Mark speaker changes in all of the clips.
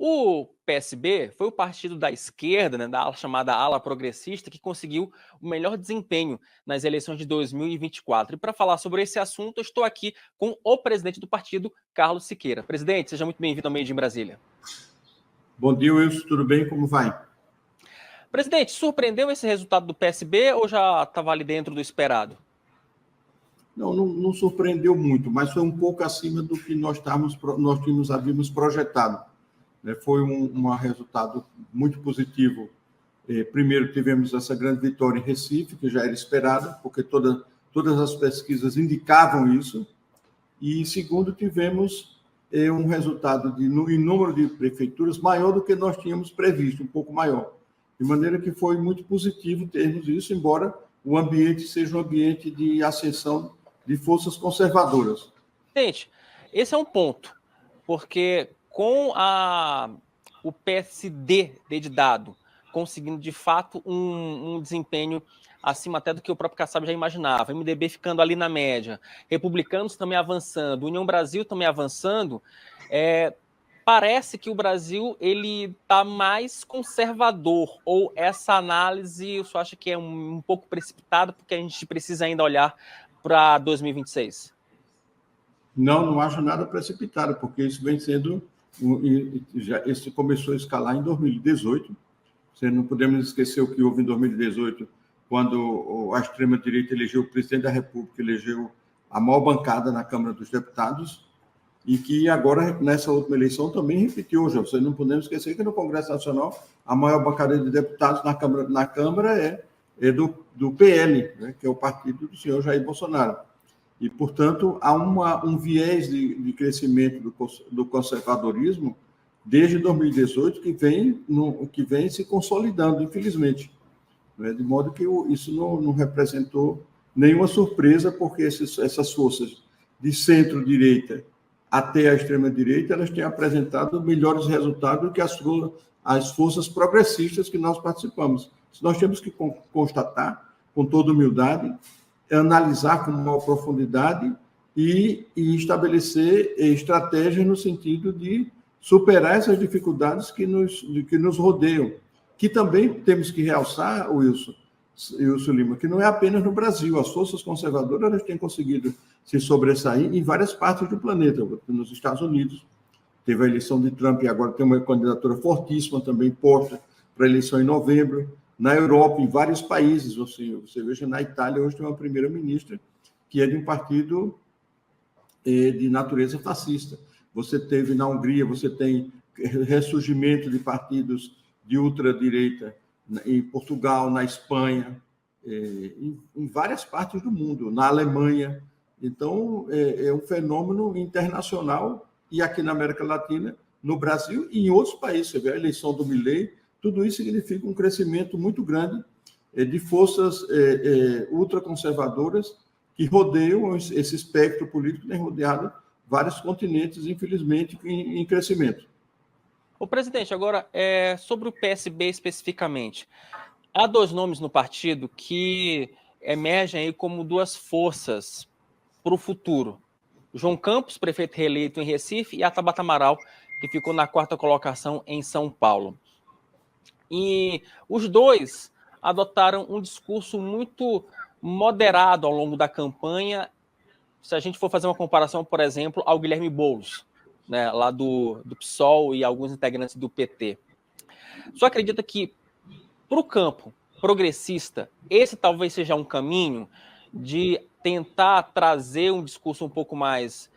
Speaker 1: O PSB foi o partido da esquerda, da ala chamada ala progressista, que conseguiu o melhor desempenho nas eleições de 2024. E para falar sobre esse assunto, eu estou aqui com o presidente do partido, Carlos Siqueira. Presidente, seja muito bem-vindo ao Meio Dia em Brasília.
Speaker 2: Bom dia, Wilson. Tudo bem? Como vai?
Speaker 1: Presidente, surpreendeu esse resultado do PSB ou já estava ali dentro do esperado?
Speaker 2: Não surpreendeu muito, mas foi um pouco acima do que nós havíamos projetado. Foi um resultado muito positivo. Primeiro, tivemos essa grande vitória em Recife, que já era esperada, porque todas as pesquisas indicavam isso. E, segundo, tivemos um resultado em número de prefeituras maior do que nós tínhamos previsto, um pouco maior. De maneira que foi muito positivo termos isso, embora o ambiente seja um ambiente de ascensão de forças conservadoras.
Speaker 1: Gente, esse é um ponto, porque com o PSD dedidado, conseguindo de fato um desempenho acima até do que o próprio Kassab já imaginava, MDB ficando ali na média, republicanos também avançando, União Brasil também avançando, parece que o Brasil ele está mais conservador, ou essa análise você acha que é um pouco precipitada, porque a gente precisa ainda olhar para 2026?
Speaker 2: Não acho nada precipitado, porque isso vem sendo... Isso começou a escalar em 2018. Não podemos esquecer o que houve em 2018, quando a extrema-direita elegeu o presidente da República, elegeu a maior bancada na Câmara dos Deputados, e que agora, nessa última eleição, também repetiu. Já. Não podemos esquecer que no Congresso Nacional, a maior bancada de deputados na Câmara é do PL, que é o partido do senhor Jair Bolsonaro. E, portanto, há um viés de crescimento do conservadorismo desde 2018 que vem se consolidando, infelizmente. De modo que isso não representou nenhuma surpresa, porque essas forças de centro-direita até a extrema-direita, elas têm apresentado melhores resultados do que as forças progressistas que nós participamos. Isso nós temos que constatar, com toda humildade, analisar com maior profundidade e estabelecer estratégias no sentido de superar essas dificuldades que nos rodeiam. Que também temos que realçar, Wilson Lima, que não é apenas no Brasil. As forças conservadoras elas têm conseguido se sobressair em várias partes do planeta. Nos Estados Unidos, teve a eleição de Trump e agora tem uma candidatura fortíssima também posta para a eleição em novembro. Na Europa, em vários países, você veja, na Itália, hoje tem uma primeira-ministra que é de um partido de natureza fascista. Você teve na Hungria, você tem ressurgimento de partidos de ultradireita em Portugal, na Espanha, em várias partes do mundo, na Alemanha. Então, é um fenômeno internacional, e aqui na América Latina, no Brasil e em outros países. Você vê a eleição do Milei, tudo isso significa um crescimento muito grande de forças ultraconservadoras que rodeiam esse espectro político, que tem rodeado vários continentes, infelizmente, em crescimento.
Speaker 1: Ô, presidente, agora, sobre o PSB especificamente, há dois nomes no partido que emergem aí como duas forças para o futuro. João Campos, prefeito reeleito em Recife, e a Tabata Amaral, que ficou na 4ª colocação em São Paulo. E os dois adotaram um discurso muito moderado ao longo da campanha, se a gente for fazer uma comparação, por exemplo, ao Guilherme Boulos, lá do PSOL e alguns integrantes do PT. Só acredita que, para o campo progressista, esse talvez seja um caminho de tentar trazer um discurso um pouco mais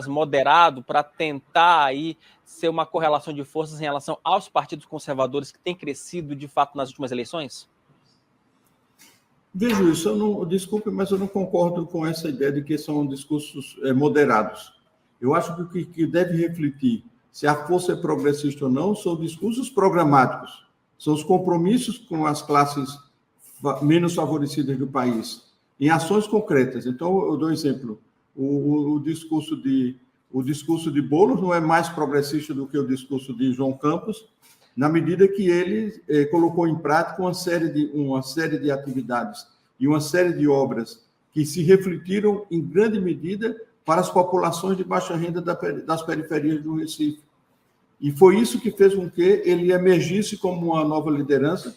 Speaker 1: moderado para tentar aí ser uma correlação de forças em relação aos partidos conservadores que têm crescido de fato nas últimas eleições?
Speaker 2: Vejo isso, desculpe, mas eu não concordo com essa ideia de que são discursos moderados. Eu acho que o que deve refletir se a força é progressista ou não são discursos programáticos, são os compromissos com as classes menos favorecidas do país, em ações concretas. Então, eu dou um exemplo. O discurso de Boulos não é mais progressista do que o discurso de João Campos, na medida que ele colocou em prática uma série de atividades e uma série de obras que se refletiram em grande medida para as populações de baixa renda das periferias do Recife. E foi isso que fez com que ele emergisse como uma nova liderança,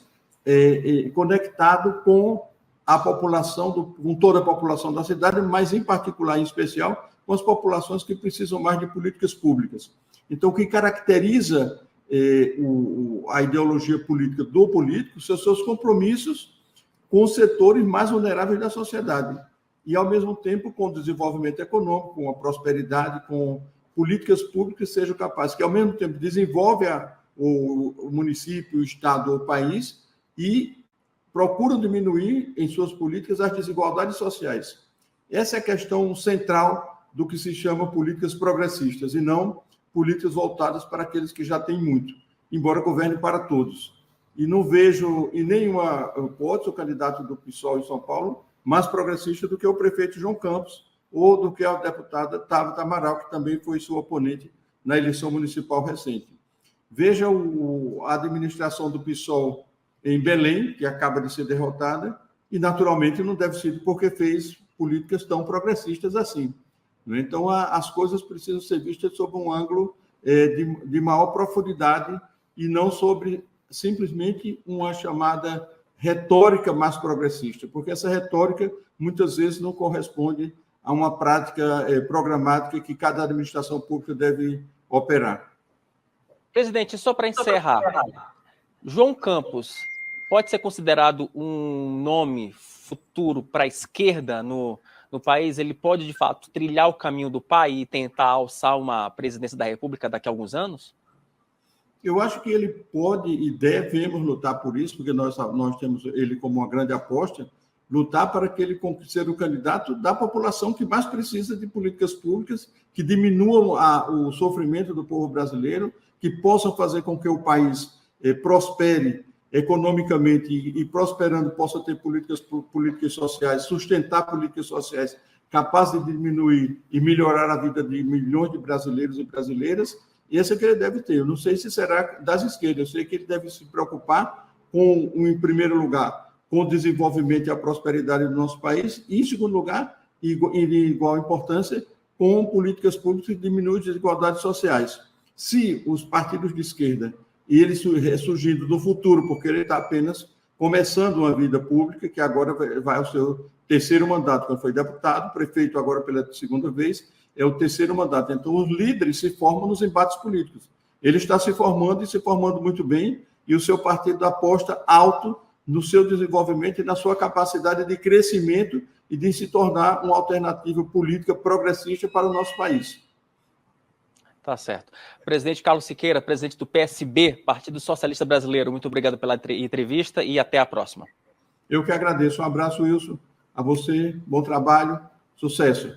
Speaker 2: conectado com a população, com toda a população da cidade, mas em particular, em especial, com as populações que precisam mais de políticas públicas. Então, o que caracteriza a ideologia política do político são seus compromissos com os setores mais vulneráveis da sociedade e, ao mesmo tempo, com o desenvolvimento econômico, com a prosperidade, com políticas públicas que sejam capazes, que, ao mesmo tempo, desenvolve o município, o estado, o país e procuram diminuir em suas políticas as desigualdades sociais. Essa é a questão central do que se chama políticas progressistas e não políticas voltadas para aqueles que já têm muito, embora governem para todos. E não vejo em nenhuma hipótese o candidato do PSOL em São Paulo mais progressista do que o prefeito João Campos ou do que a deputada Tabata Amaral, que também foi sua oponente na eleição municipal recente. Veja a administração do PSOL em Belém, que acaba de ser derrotada, e naturalmente não deve ser porque fez políticas tão progressistas assim. Então, as coisas precisam ser vistas sob um ângulo de maior profundidade e não sobre simplesmente uma chamada retórica mais progressista, porque essa retórica muitas vezes não corresponde a uma prática programática que cada administração pública deve operar.
Speaker 1: Presidente, só para encerrar, João Campos pode ser considerado um nome futuro para a esquerda no país? Ele pode, de fato, trilhar o caminho do pai e tentar alçar uma presidência da República daqui a alguns anos?
Speaker 2: Eu acho que ele pode e devemos lutar por isso, porque nós temos ele como uma grande aposta, lutar para que ele seja o candidato da população que mais precisa de políticas públicas que diminuam o sofrimento do povo brasileiro, que possam fazer com que o país prospere economicamente e prosperando possa ter políticas sociais, sustentar políticas sociais capazes de diminuir e melhorar a vida de milhões de brasileiros e brasileiras. E esse é que ele deve ter. Eu não sei se será das esquerdas, eu sei que ele deve se preocupar em primeiro lugar, com o desenvolvimento e a prosperidade do nosso país, e, em segundo lugar, e de igual importância, com políticas públicas que diminuem as desigualdades sociais. Se os partidos de esquerda, e ele ressurgindo no futuro, porque ele está apenas começando uma vida pública, que agora vai ao seu terceiro mandato, quando foi deputado, prefeito agora pela segunda vez, é o terceiro mandato. Então, os líderes se formam nos embates políticos. Ele está se formando e se formando muito bem, e o seu partido aposta alto no seu desenvolvimento e na sua capacidade de crescimento e de se tornar uma alternativa política progressista para o nosso país.
Speaker 1: Tá certo. Presidente Carlos Siqueira, presidente do PSB, Partido Socialista Brasileiro, muito obrigado pela entrevista e até a próxima.
Speaker 2: Eu que agradeço. Um abraço, Wilson. A você, bom trabalho, sucesso.